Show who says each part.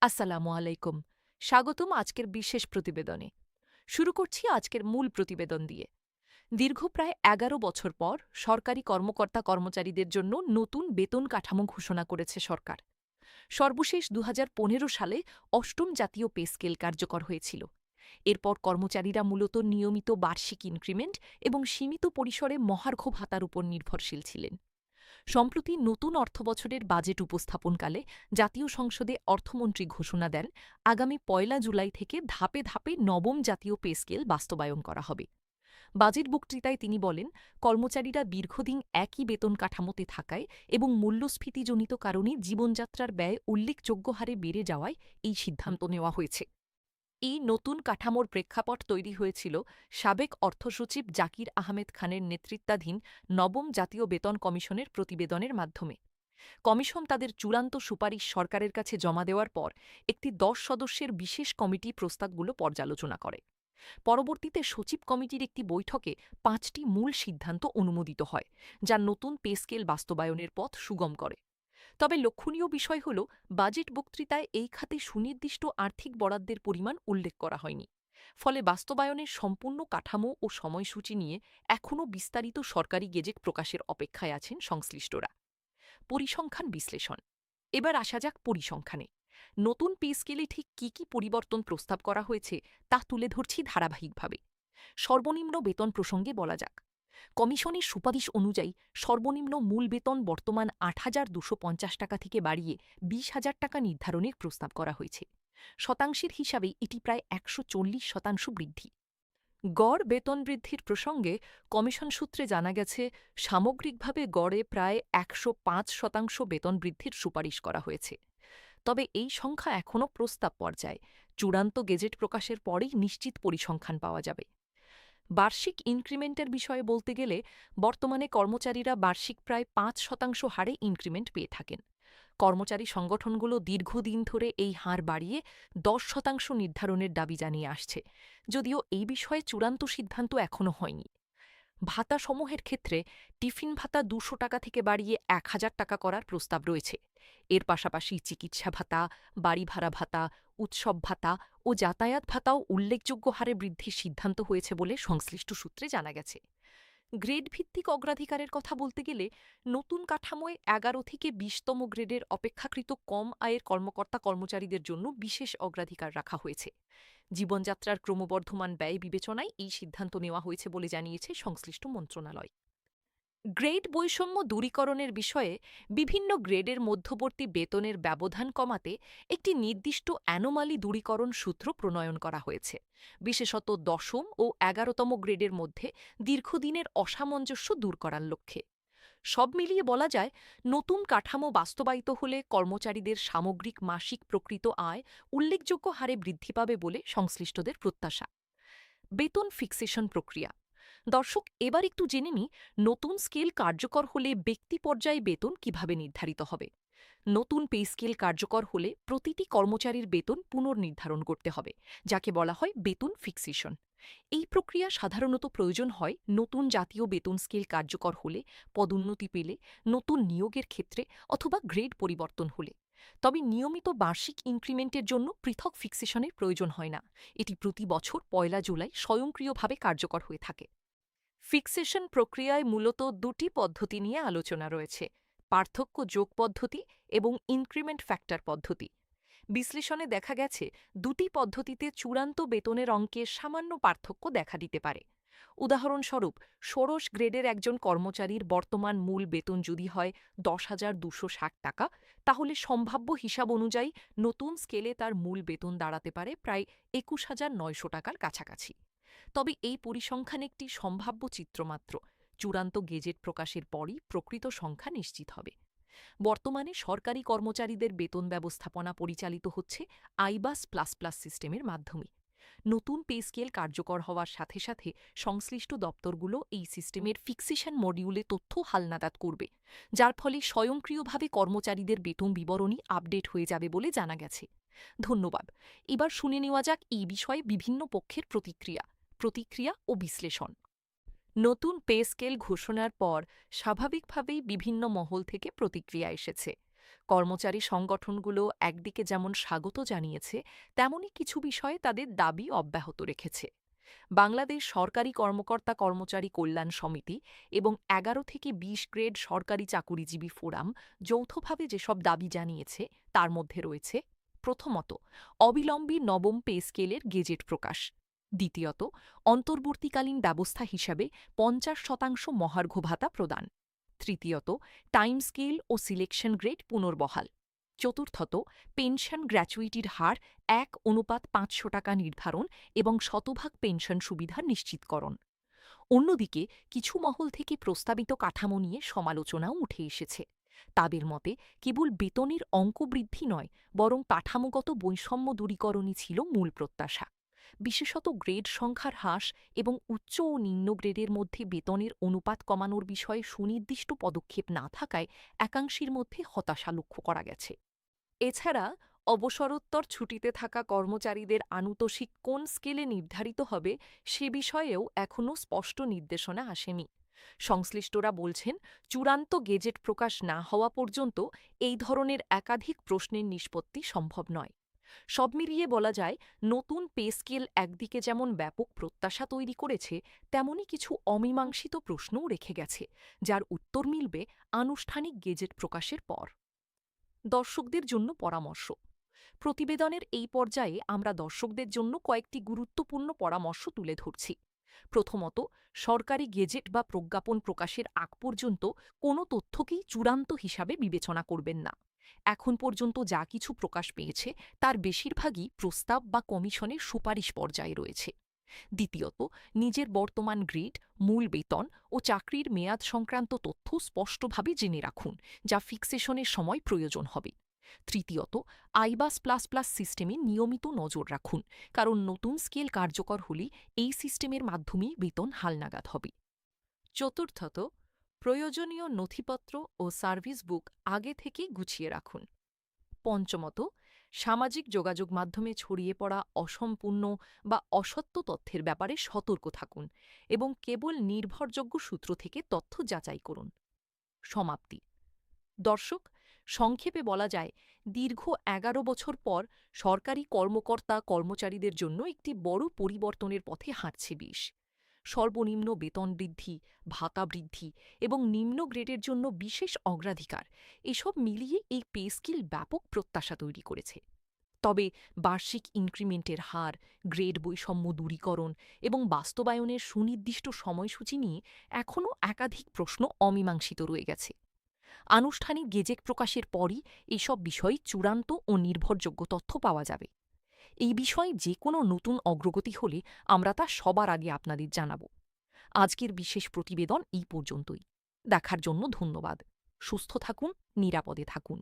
Speaker 1: আসসালামু আলাইকুম। স্বাগতম আজকের বিশেষ প্রতিবেদনে। শুরু করছি আজকের মূল প্রতিবেদন দিয়ে। দীর্ঘ প্রায় ১১ বছর পর সরকারি কর্মকর্তা কর্মচারীদের জন্য নতুন বেতন কাঠামো ঘোষণা করেছে সরকার। সর্বশেষ ২০১৫ সালে অষ্টম জাতীয় পে স্কেল কার্যকর হয়েছিল। এরপর কর্মচারীরা মূলত নিয়মিত বার্ষিক ইনক্রিমেন্ট এবং সীমিত পরিসরে মহার্ঘ ভাতার উপর নির্ভরশীল ছিলেন। সম্প্রতি নতুন অর্থবছরের বাজেট উপস্থাপনকালে জাতীয় সংসদে অর্থমন্ত্রী ঘোষণা দেন, আগামী ১ জুলাই থেকে ধাপে ধাপে নবম জাতীয় পে স্কেল বাস্তবায়ন করা হবে। বাজেট বক্তৃতায় তিনি বলেন, কর্মচারীরা দীর্ঘদিন একই বেতন কাঠামোতে থাকায় এবং মূল্যস্ফীতিজনিত কারণে জীবনযাত্রার ব্যয় উল্লেখযোগ্য হারে বেড়ে যাওয়ায় এই সিদ্ধান্ত নেওয়া হয়েছে। এই নতুন কাঠামোর প্রেক্ষাপট তৈরি হয়েছিল সাবেক অর্থসচিব জাকির আহমেদ খানের নেতৃত্বাধীন নবম জাতীয় বেতন কমিশনের প্রতিবেদনের মাধ্যমে। কমিশন তাদের চূড়ান্ত সুপারিশ সরকারের কাছে জমা দেওয়ার পর একটি ১০ সদস্যের বিশেষ কমিটি প্রস্তাবগুলো পর্যালোচনা করে। পরবর্তীতে সচিব কমিটির একটি বৈঠকে ৫টি মূল সিদ্ধান্ত অনুমোদিত হয়, যা নতুন পে স্কেল বাস্তবায়নের পথ সুগম করে। তবে লক্ষণীয় বিষয় হল, বাজেট বক্তৃতায় এই খাতে সুনির্দিষ্ট আর্থিক বরাদ্দের পরিমাণ উল্লেখ করা হয়নি। ফলে বাস্তবায়নের সম্পূর্ণ কাঠামো ও সময়সূচি নিয়ে এখনও বিস্তারিত সরকারি গেজেট প্রকাশের অপেক্ষায় আছেন সংশ্লিষ্টরা। পরিসংখ্যান বিশ্লেষণ। এবার আসা যাক পরিসংখ্যানে। নতুন পে স্কেলে ঠিক কী পরিবর্তন প্রস্তাব করা হয়েছে তা তুলে ধরছি ধারাবাহিকভাবে। সর্বনিম্ন বেতন প্রসঙ্গে বলা যাক। কমিশনের সুপারিশ অনুযায়ী সর্বনিম্ন মূল বেতন বর্তমান ৮,২৫০ টাকা থেকে বাড়িয়ে ২০,০০০ টাকা নির্ধারণের প্রস্তাব করা হয়েছে। শতাংশের হিসাবে এটি প্রায় ১৪০% বৃদ্ধি। গড় বেতন বৃদ্ধির প্রসঙ্গে কমিশন সূত্রে জানা গেছে, সামগ্রিকভাবে গড়ে প্রায় ১০৫% বেতন বৃদ্ধির সুপারিশ করা হয়েছে। তবে এই সংখ্যা এখনও প্রস্তাব পর্যায়ে। চূড়ান্ত গেজেট প্রকাশের পরেই নিশ্চিত পরিসংখ্যান পাওয়া যাবে। বার্ষিক ইনক্রিমেন্টের বিষয়ে বলতে গেলে, বর্তমানে কর্মচারীরা বার্ষিক প্রায় ৫% হারে ইনক্রিমেন্ট পেয়ে থাকেন। কর্মচারী সংগঠনগুলো দীর্ঘদিন ধরে এই হার বাড়িয়ে ১০% নির্ধারণের দাবি জানিয়ে আসছে, যদিও এই বিষয়ে চূড়ান্ত সিদ্ধান্ত এখনও হয়নি। ভাতাসমূহের ক্ষেত্রে টিফিন ভাতা ২০০ টাকা থেকে বাড়িয়ে ১,০০০ টাকা করার প্রস্তাব রয়েছে। এর পাশাপাশি চিকিৎসা ভাতা, বাড়ি ভাড়া ভাতা, উৎসব ভাতা ও যাতায়াত ভাতাও উল্লেখযোগ্য হারে বৃদ্ধির সিদ্ধান্ত হয়েছে বলে সংশ্লিষ্ট সূত্রে জানা গেছে। গ্রেড ভিত্তিক অগ্রাধিকারের কথা বলতে গেলে, নতুন কাঠামোয় ১১ থেকে ২০তম গ্রেডের অপেক্ষাকৃত কম আয়ের কর্মকর্তা কর্মচারীদের জন্য বিশেষ অগ্রাধিকার রাখা হয়েছে। জীবনযাত্রার ক্রমবর্ধমান ব্যয় বিবেচনায় এই সিদ্ধান্ত নেওয়া হয়েছে বলে জানিয়েছে সংশ্লিষ্ট মন্ত্রণালয়। গ্রেড বৈষম্য দূরীকরণের বিষয়ে বিভিন্ন গ্রেডের মধ্যবর্তী বেতনের ব্যবধান কমাতে একটি নির্দিষ্ট অ্যানোমালি দূরীকরণ সূত্র প্রণয়ন করা হয়েছে, বিশেষত ১০ম ও ১১তম গ্রেডের মধ্যে দীর্ঘদিনের অসামঞ্জস্য দূর করার লক্ষ্যে। সব মিলিয়ে বলা যায়, নতুন কাঠামো বাস্তবায়িত হলে কর্মচারীদের সামগ্রিক মাসিক প্রকৃত আয় উল্লেখযোগ্য হারে বৃদ্ধি পাবে বলে সংশ্লিষ্টদের প্রত্যাশা। বেতন ফিক্সেশন প্রক্রিয়া। দর্শক, এবার একটু জেনে নিই, নতুন স্কেল কার্যকর হলে ব্যক্তি পর্যায়ে বেতন কিভাবে নির্ধারিত হবে। নতুন পে স্কেল কার্যকর হলে প্রতিটি কর্মচারীর বেতন পুনর্নির্ধারণ করতে হবে, যাকে বলা হয় বেতন ফিক্সেশন। এই প্রক্রিয়া সাধারণত প্রয়োজন হয় নতুন জাতীয় বেতন স্কেল কার্যকর হলে, পদোন্নতি পেলে, নতুন নিয়োগের ক্ষেত্রে অথবা গ্রেড পরিবর্তন হলে। তবে নিয়মিত বার্ষিক ইনক্রিমেন্টের জন্য পৃথক ফিক্সেশনের প্রয়োজন হয় না। এটি প্রতি বছর ১ জুলাই স্বয়ংক্রিয়ভাবে কার্যকর হয়ে থাকে। ফিক্সেশন প্রক্রিয়ায় মূলত দুটি পদ্ধতি নিয়ে আলোচনা রয়েছে: পার্থক্য যোগ পদ্ধতি এবং ইনক্রিমেন্ট ফ্যাক্টর পদ্ধতি। বিশ্লেষণে দেখা গেছে, দুটি পদ্ধতিতে চূড়ান্ত বেতনের অঙ্কে সামান্য পার্থক্য দেখা দিতে পারে। উদাহরণস্বরূপ, ষোড়শ গ্রেডের একজন কর্মচারীর বর্তমান মূল বেতন যদি হয় ১০,২৬০ টাকা, তাহলে সম্ভাব্য হিসাব অনুযায়ী নতুন স্কেলে তার মূল বেতন দাঁড়াতে পারে প্রায় ২১,৯০০ টাকার কাছাকাছি। তবে এই পরিসংখ্যান একটি সম্ভাব্য চিত্রমাত্র। চূড়ান্ত গেজেট প্রকাশের পরই প্রকৃত সংখ্যা নিশ্চিত হবে। বর্তমানে সরকারি কর্মচারীদের বেতন ব্যবস্থাপনা পরিচালিত হচ্ছে আইবাস প্লাস প্লাস সিস্টেমের মাধ্যমে। নতুন পে স্কেল কার্যকর হওয়ার সাথে সাথে সংশ্লিষ্ট দপ্তরগুলো এই সিস্টেমের ফিক্সেশন মডিউলে তথ্য হালনাদাত করবে, যার ফলে স্বয়ংক্রিয়ভাবে কর্মচারীদের বেতন বিবরণী আপডেট হয়ে যাবে বলে জানা গেছে। ধন্যবাদ। এবার শুনে নেওয়া যাক এই বিষয়ে বিভিন্ন পক্ষের প্রতিক্রিয়া ও বিশ্লেষণ। নতুন পে স্কেল ঘোষণার পর স্বাভাবিকভাবেই বিভিন্ন মহল থেকে প্রতিক্রিয়া এসেছে। কর্মচারী সংগঠনগুলো একদিকে যেমন স্বাগত জানিয়েছে, তেমনি কিছু বিষয়ে তাদের দাবি অব্যাহত রেখেছে। বাংলাদেশ সরকারি কর্মকর্তা কর্মচারী কল্যাণ সমিতি এবং ১১ থেকে ২০ গ্রেড সরকারি চাকুরিজীবী ফোরাম যৌথভাবে যেসব দাবি জানিয়েছে তার মধ্যে রয়েছে: প্রথমত, অবিলম্বে নবম পে স্কেলের গেজেট প্রকাশ; দ্বিতীয়ত, অন্তর্বর্তীকালীন ব্যবস্থা হিসাবে ৫০% মহার্ঘ ভাতা প্রদান; তৃতীয়ত, টাইম স্কেল ও সিলেকশন গ্রেড পুনর্বহাল; চতুর্থত, পেনশন গ্র্যাচুইটির হার ১:৫০০ টাকা নির্ধারণ এবং শতভাগ পেনশন সুবিধা নিশ্চিতকরণ। অন্যদিকে কিছু মহল থেকে প্রস্তাবিত কাঠামো নিয়ে সমালোচনাও উঠে এসেছে। তাদের মতে কেবল বেতনের অঙ্ক বৃদ্ধি নয়, বরং কাঠামোগত বৈষম্য দূরীকরণই ছিল মূল প্রত্যাশা। বিশেষত গ্রেড সংখ্যার হ্রাস এবং উচ্চ ও নিম্ন গ্রেডের মধ্যে বেতনের অনুপাত কমানোর বিষয়ে সুনির্দিষ্ট পদক্ষেপ না থাকায় একাংশের মধ্যে হতাশা লক্ষ্য করা গেছে। এছাড়া অবসরোত্তর ছুটিতে থাকা কর্মচারীদের আনুতোষিক কোন স্কেলে নির্ধারিত হবে সে বিষয়েও এখনও স্পষ্ট নির্দেশনা আসেনি। সংশ্লিষ্টরা বলছেন, চূড়ান্ত গেজেট প্রকাশ না হওয়া পর্যন্ত এই ধরনের একাধিক প্রশ্নের নিষ্পত্তি সম্ভব নয়। সব মিলিয়ে বলা যায়, নতুন পে স্কেল একদিকে যেমন ব্যাপক প্রত্যাশা তৈরি করেছে, তেমনি কিছু অমীমাংসিত প্রশ্নও রেখে গেছে, যার উত্তর মিলবে আনুষ্ঠানিক গেজেট প্রকাশের পর। দর্শকদের জন্য পরামর্শ। প্রতিবেদনের এই পর্যায়ে আমরা দর্শকদের জন্য কয়েকটি গুরুত্বপূর্ণ পরামর্শ তুলে ধরছি। প্রথমত, সরকারি গেজেট বা প্রজ্ঞাপন প্রকাশের আগ পর্যন্ত কোনো তথ্যকেই চূড়ান্ত হিসাবে বিবেচনা করবেন না। এখন পর্যন্ত যা কিছু প্রকাশ পেয়েছে তার বেশিরভাগই প্রস্তাব বা কমিশনের সুপারিশ পর্যায়ে রয়েছে। দ্বিতীয়ত, নিজের বর্তমান গ্রেড, মূল বেতন ও চাকরির মেয়াদ সংক্রান্ত তথ্য স্পষ্টভাবে জেনে রাখুন, যা ফিক্সেশনের সময় প্রয়োজন হবে। তৃতীয়ত, আইবাস প্লাস প্লাস সিস্টেমে নিয়মিত নজর রাখুন, কারণ নতুন স্কেল কার্যকর হলে এই সিস্টেমের মাধ্যমেই বেতন হালনাগাদ হবে। চতুর্থত, প্রয়োজনীয় নথিপত্র ও সার্ভিস বুক আগে থেকেই গুছিয়ে রাখুন। পঞ্চমত, সামাজিক যোগাযোগ মাধ্যমে ছড়িয়ে পড়া অসম্পূর্ণ বা অসত্য তথ্যের ব্যাপারে সতর্ক থাকুন এবং কেবল নির্ভরযোগ্য সূত্র থেকে তথ্য যাচাই করুন। সমাপ্তি। দর্শক, সংক্ষেপে বলা যায়, দীর্ঘ ১১ বছর পর সরকারি কর্মকর্তা কর্মচারীদের জন্য একটি বড় পরিবর্তনের পথে হাঁটছে দেশ। সর্বনিম্ন বেতন বৃদ্ধি, ভাতা বৃদ্ধি এবং নিম্ন গ্রেডের জন্য বিশেষ অগ্রাধিকার, এসব মিলিয়ে এই পে স্কেল ব্যাপক প্রত্যাশা তৈরি করেছে। তবে বার্ষিক ইনক্রিমেন্টের হার, গ্রেড বৈষম্য দূরীকরণ এবং বাস্তবায়নের সুনির্দিষ্ট সময়সূচি নিয়ে এখনও একাধিক প্রশ্ন অমীমাংসিত রয়ে গেছে। আনুষ্ঠানিক গেজেট প্রকাশের পরই এসব বিষয়ে চূড়ান্ত ও নির্ভরযোগ্য তথ্য পাওয়া যাবে। এই বিষয়ে যে কোনো নতুন অগ্রগতি হলে আমরা তা সবার আগে আপনাদের জানাব। আজকের বিশেষ প্রতিবেদন এই পর্যন্তই। দেখার জন্য ধন্যবাদ। সুস্থ থাকুন, নিরাপদে থাকুন।